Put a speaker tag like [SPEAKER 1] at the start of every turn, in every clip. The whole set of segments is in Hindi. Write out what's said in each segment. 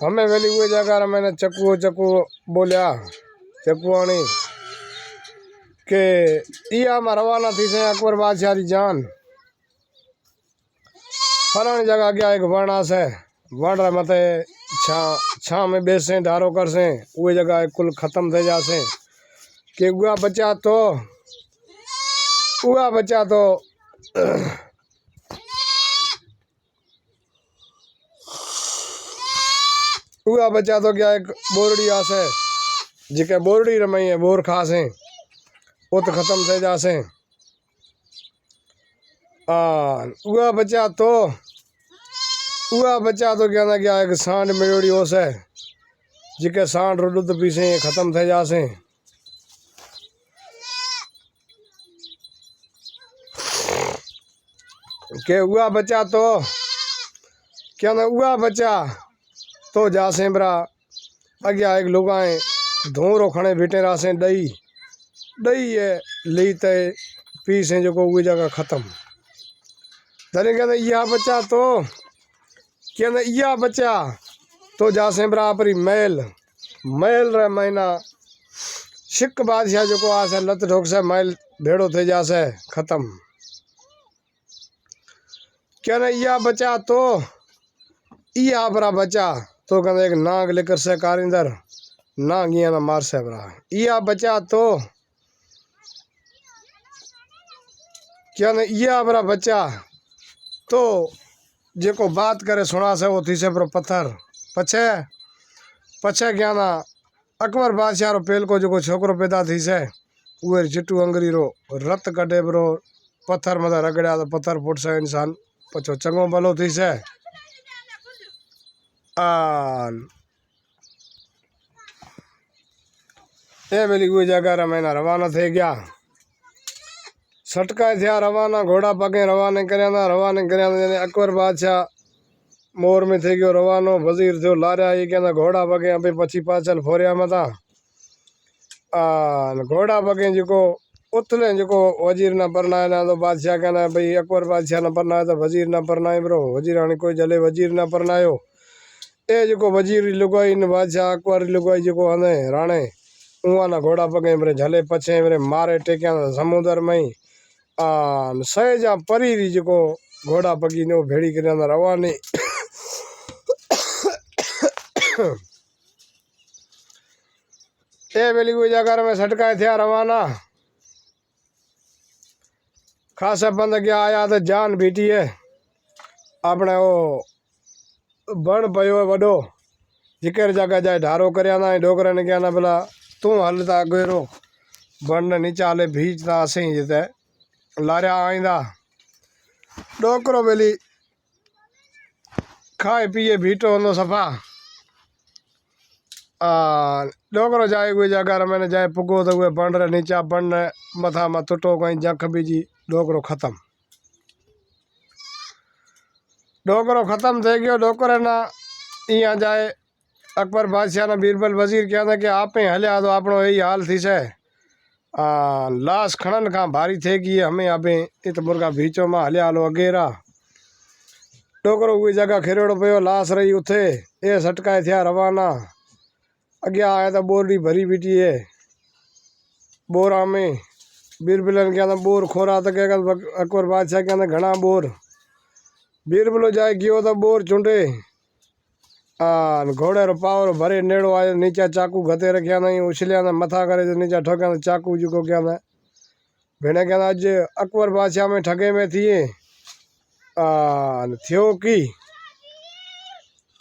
[SPEAKER 1] हमें वेली हुए जगह मैंने चक्कू चक्कू बोलिया चक्कुआणी के इया में रवाना थी से अकबर बादशाह री जान फलानी जगह गया एक वण से वण रे मते छा में बेसे ढारो कर से वो जगह कुल खत्म थे जासे के उआ बचा तो क्या एक बोरड़ी आसे जिके बोरड़ी रमई है बोर खासे वो तो खत्म थे जासे उआ बचा तो क्या ना क्या एक सांड मिलोड़ी हो से जिके सांड रो दूध पीसे खत्म थे जासे के उआ बचा तो क्या ना उआ बचा तो जासे बरा अग्या एक लुगाए धोरो खणे बेटे रासे दही है ली ते पी से जो को वो जगह खत्म धने कहते यह बचा तो कहते यह बचा तो जासे बरा अपनी मैल रे महीना शिक बादशाह जो को आसे लत ठोक से मैल भेड़ो थे जासे खत्म कहते यह बचा तो यह बरा बचा तो कहते एक नाग लेकर से कारिंदर नाग ना मार से बरा यह बचा तो कहते यह बरा बचा तो जेको बात करे सुना से वो थी से पर पत्थर पछे क्या ना अकबर बादशाह रो पेल को जो छोकरो पैदा थी से उहे चिट्टू अंगरी रो रत कटे बरो पत्थर मत रगड़ा तो पत्थर फुट से इंसान पछो चंगो भलो थी से ए बेली कोई जगह महीना रवाना थे गया सटका थे रवाना घोड़ा पगे रवाना करया अकबर बादशाह मोर में थे गयो रवानो वजीर थो लारिया ये कहना घोड़ा पगे अभी पछी पाचल फोरिया मता घोड़ा पगे जो उथले जो वजीर ना परनाए ना तो बादशाह कहना भाई अकबर बादशाह ना परनाए तो वजीर ना परनाए ब्रो वजीर आने कोई जले वजीर ना परनायो ए जो वजीर लुगाई ने बादशाह अकबर लुगाई जो हने राणे उहा ना घोड़ा पगे मेरे झले पछे मेरे मारे टेक्या समुद्र में सहेजा परी री जो घोड़ा पगी ने भेड़ी कर रवानी ए वेली कोई जगह में सटकाए थे रवाना खासा बंद गया आया तो जान बीटी है अपने वो बण पयो वडो जिकर जगह जाए ढारो करया ना डोकरे ने क्या ना बोला तू हलता गेरो बण ने नीचे हाले भीजता असे जिते लारिया आईंदा डोकरो बेली खाए पिए भीटो होंदो सफा डोकरो जाए कोई जगह मैंने जाए पुगो तो बण रे नीचा बण मथा में टुटो कहीं जख बीजी डोकरो खत्म थे गयो डोकरे ना इं जाए अकबर बादशाह ना बीरबल वजीर कहना कि आप ही हलिया तो आपनो यही हाल थी से लाश खणन का भारी थे कि हमें अभी इत मुर्गा भीचो में हलिया हालो अगेरा डोकरो कोई जगह खेरोड़ो पे लाश रही उथे ए सटकाए थे रवाना अग्या आया तो बोरडी भरी बीटी है बोरा में बीरबलन कहना बोर खोरा तो क्या अकबर बादशाह कहना घना बोर बीरबलो जाए गयो तो बोर चुंडे घोड़े रो पावर भरे नेड़ो आयो नीचा चाकू घते रखिया नहीं उछलिया ना मथा करे तो नीचा ठोकिया तो चाकू जो क्या ना भेड़े कहना अज अकबर बादशाह में ठगे में थिए थियो की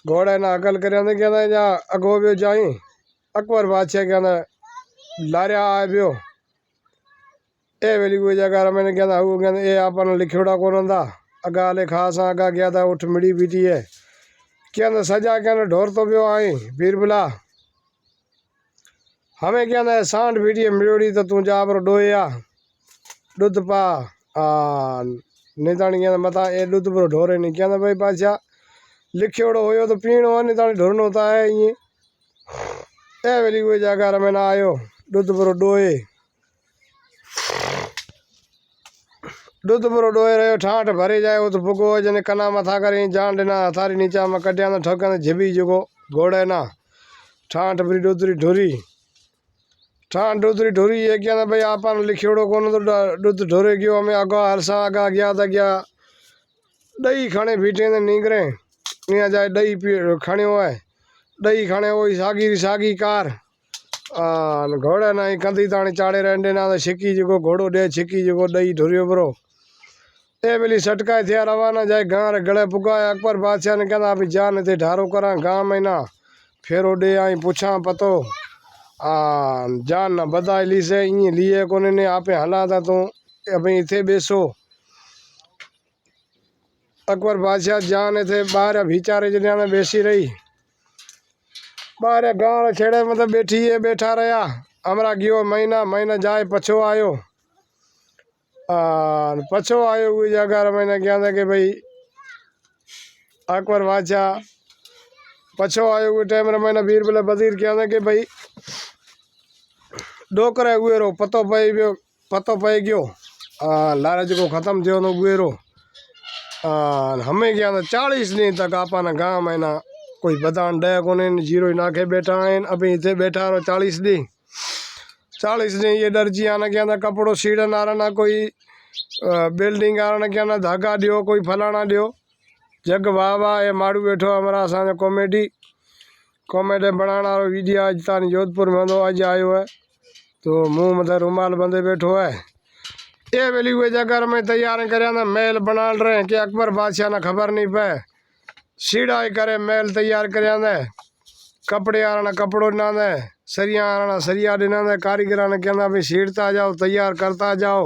[SPEAKER 1] घोड़े ना अकल कर कहना जा अगो बियो जाई अकबर बादशाह कहना लारिया आ बियो ए वेली कोई जगह मैंने कहना वो कहना ए आपन लिखोड़ा कौन था अगा ले खास अगा गया था उठ मिड़ी बीटी है क्या सजा क्या ढोर तो बियो आई बीरबला हमें क्या सांड बीटी है मिड़ोड़ी तो तू जा पर डोया दूध पा निताणी क्या मता ए दूध पर ढोरे नहीं क्या भाई बादशाह लिखोड़ो हो तो पीणो है निताणी ढोरनो होता है ये ए वेली कोई जगह में ना आयो दूध पर डोए रहो ठाठ भरे जाए वो तो पुगो जने कना मथा करें जान देना हथारी नीचा में कटिया ठोका झिबी जो घोड़े ना ठाठ बरी डोदरी ढोरी ठाठ डोदरी ढोरी ये क्या भाई आपन लिखियोड़ो कोन तो दुध ढोरे गयो हमें आगा हरसा आगा गया था गया दही खाने भीटे ने नींगरे यहाँ जाए दही पी खाने है दही खाने वो सागी कार घोड़े ना कंदी ताणी चाड़े रहंदे ना छिकी जो घोड़ो दे छिकी जो दही ढोरियो बरो ए बेली सटकाए थे रवाना जाए गाँव रे गले पुगाए अकबर बादशाह ने कहना अभी जान थे ढारो करा गाँव में ना फेरो दे आई पूछा पतो जान ना बधाई ली से इन लिए कोने ने आपे हला था तू अभी इथे बेसो अकबर बादशाह जान थे बाहर विचारे जने बेसी रही बाहर गाँव छेड़े मतलब बैठी है बैठा रहा हमारा गयो महीना जाए पछो आयो पछो आयो हुई जगह मैंने क्या था कि भाई अकबर बादशाह पछो आयो हुए टाइम मैंने बीरबल वजीर क्या था कि भाई डोकरे हुए रो पतो पे गयो लालच को खत्म थो नो हुए रो हमें क्या था 40 दिन तक आपा गाँव में ना कोई बदान डे कोने जीरो नाखे बैठा है अभी इतने बैठा रो 40 दिन ये डरजी आना क्या था कपड़ो सीड़न आ रहा ना कोई बिल्डिंग आ रहा क्या ना धागा दियो कोई फलाना दियो जग वाह वाह ये माड़ू बैठो हमारा असा कॉमेडी बनाना वीडियो अज तानी जोधपुर में अज आयो है तो मुँह मतलब रुमाल बंदे बैठो है ये वेली हुए जगह में तैयार कर महल बना रहे कि अकबर बादशाह ना खबर नहीं पे सीढ़ा करे महल तैयार कर कपड़े आना कपड़ो ना दे सरिया आना सरिया दिना दे कारीगर ने कहना भाई सीढ़ता जाओ तैयार करता जाओ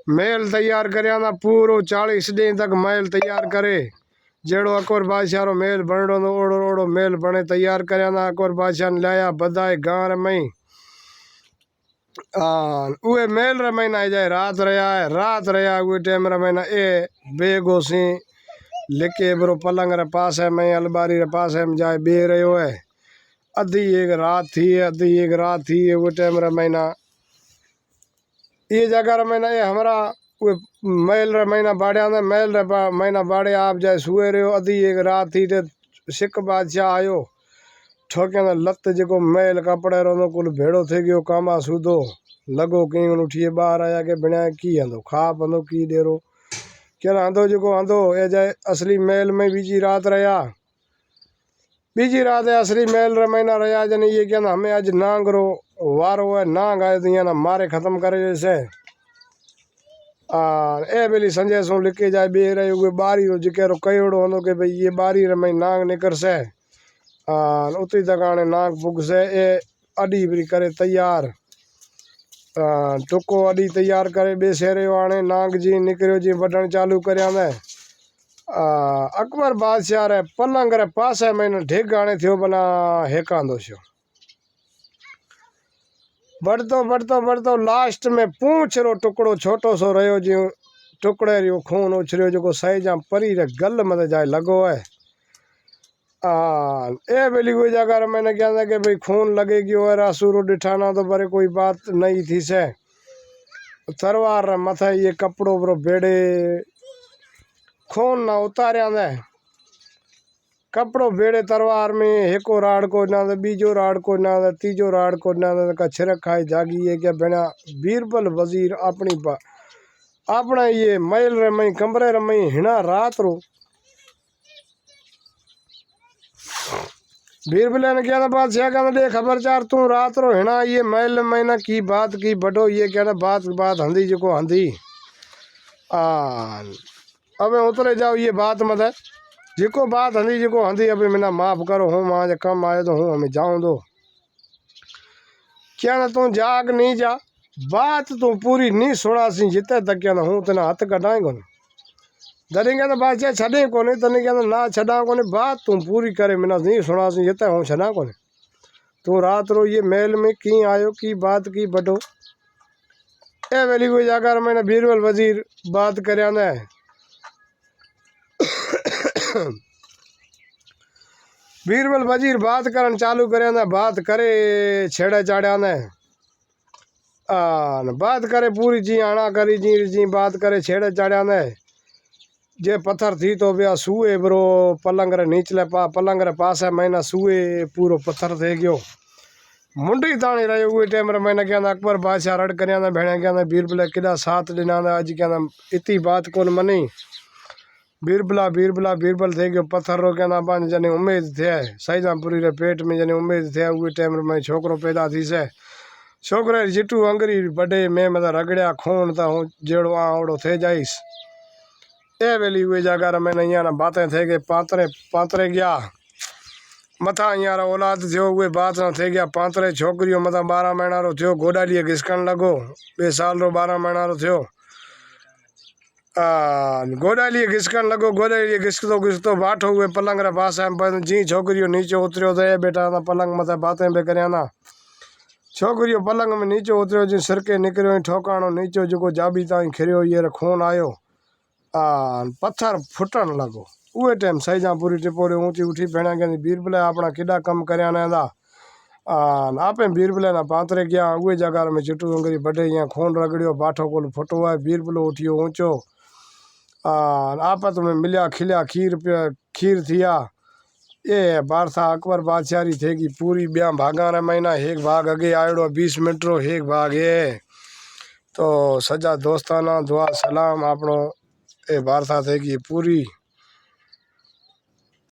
[SPEAKER 1] महल तैयार कर पूरो 40 दिन तक महल तैयार करे जेड़ो अकबर बादशाह रो महल बनड़ो तो ओड़ो ओड़ो महल बने तैयार कर अकबर बादशाह ने लाया बधाई गाँव में उहे महल रे महीना जाए रात रहा उहे टाइम रे महीना ए बेगो सी लिखे बरो पलंग रे पास है मैं अलमारी रे पास है जाए बे रहो है अद्धी एक रात थी वो टाइम रे महीना ये जगह रे महीना ये हमारा महल रे महीना बाड़िया ने महल रे महीना बाड़े आप जाए सुए रहो अद्धी एक रात थी ते सिख बादशाह आयो ठोके लत जो महल कपड़े रो कुल भेड़ो थे गयो कामा सूदो लगो कहीं उठिए बाहर आया के बिना की आंदो खा पंदो की डेरो क्या आंदो जो आंदो ए जाए असली महल में बीजी रात है असली महल रे महीना रहा जन ये क्या हमें आज नांग रो वारो है नांग आए तो ना मारे खत्म करे जैसे ए बेली संजय सो लिखे जाए बे रहे हुए बारी रो जिकेरो कयोड़ो होनो के भाई ये बारी रे मई नांग निकर से उतरी तक आने नांग पुग से ए अडी बरी करे तैयार टुको अडी तैयार करे बेसेरे आने नांग जी निकरियो जी बटन चालू करया में अकबर बादशाह रे पलंग रे पासे मैंने ढेग आने थियो बना हेकांदो छो बढ़तो लास्ट में पूंछ रो टुकड़ो छोटो सो रहो जी टुकड़े रो खून उछरियो जो सही जा परी रे गल मत जाए लगो है ए बेली कोई जगह मैंने क्या था कि भाई खून लगे गयो है रासूरो डिठाना तो बड़े कोई बात नहीं थी से तलवार मथे ये कपड़ो बरो बेड़े खून ना उतारिया दे कपड़ो बेड़े तलवार में एको राड़ को ना दे बीजो राड़ को ना दे तीजो राड़ को ना दे का छिरक खाई जागी है क्या बिना बीरबल वजीर अपना ये महल रे मई कमरे रे मई हिना रात रो बीरबल ने क्या बादशाह कहना दे खबरचार तू रात रो हिना ये महल महीना की बात की बटो ये कहना बात हंदी जो हंदी अब उतरे जाओ ये बात मत है जिको बात हंदी जो हंदी अभी मैंने माफ करो हूँ वहाँ कम आए तो हूँ हमें जाऊँ दो क्या ना तू जाग नहीं जा बात तू पूरी नहीं सुना सी जिते तक क्या ना हूँ तेना हाथ कटाए को जॾहिं कहना बादशाह छॾे कोन्हे तॾहिं कहना ना छॾा कोन्हे बात तू पूरी करे मैंने नहीं सुना सी जिते हूँ छॾा कोन्हे तू रात रो ये महल में की आयो की बात की बटो ए वेली कोई जाकर मैंने बीरबल वजीर बात कर बीरबल वजीर बात करन चालू करे बात करे छेड़े चाड़ा ने बात करे पूरी जी आना करी जी बात करे छेड़े चाड़ा ने जे पत्थर थी तो ब्या सूए बरो पलंग रे नीचले पलंग रे पास है मैंने सूए पूरो पत्थर थे गयो मुंडी ताणी रहे हुए टाइम रे मैंने क्या अकबर बादशाह रड़ कर भेड़े क्या बीरबल किदा साथ दिना अज क्या इतनी बात कौन मनी बीरबल थे गयो पत्थर रो क्या पांच जने उम्मीद थे सैजापुरी रे पेट में जने उम्मीद थे उहे टाइम रे मैं छोकरो पैदा थी से छोकरे जिटू अंगरी बड़े मैं मतलब रगड़िया खून तो हूँ जेड़ो आवड़ो थे जाइस ए वेली हुए जगह रे मैंने यहाँ बातें थे गए पातरे गया मथा यहाँ औलाद थो उहे बात न थे गया पातरे छोकरियों मतलब 12 महीना रो थो गोडा लिए घिसकण लगो 2 साल रो 12 महीना रो थो गोडा लिए घिसकण लगो गोडा लिए घिसकतो बाठो हुए पलंग रे पास जी छोकरियों नीचे उतरियो तो बेटा पलंग मथे बातें भी करया ना छोकरियों पलंग में नीचे उतरियो जी सिरके निकरियो ठोकाणो नीचे जो जाबी ताई खिरियो ये खून आयो पत्थर फुटन लगो उहे टाइम सैजापुरी टिपोड़े ऊँची उठी भेणा कहती बीरबल अपना किडा कम करया ना आपे बीरबल ना पातरे गया उहे जगह में चिटू अंगरी बड़े यहाँ खून रगड़ियो बाठो कोल फुटो है बीरबल उठियो ऊँचो आपत में मिलिया खिलिया खीर थिया ये वार्ता अकबर बादशाह थे कि पूरी ब्याह भागा रे महीना एक भाग अगे आयो 20 मिनट रो एक भाग है तो सजा दोस्ताना दुआ सलाम आपनो ये वार्ता थे कि पूरी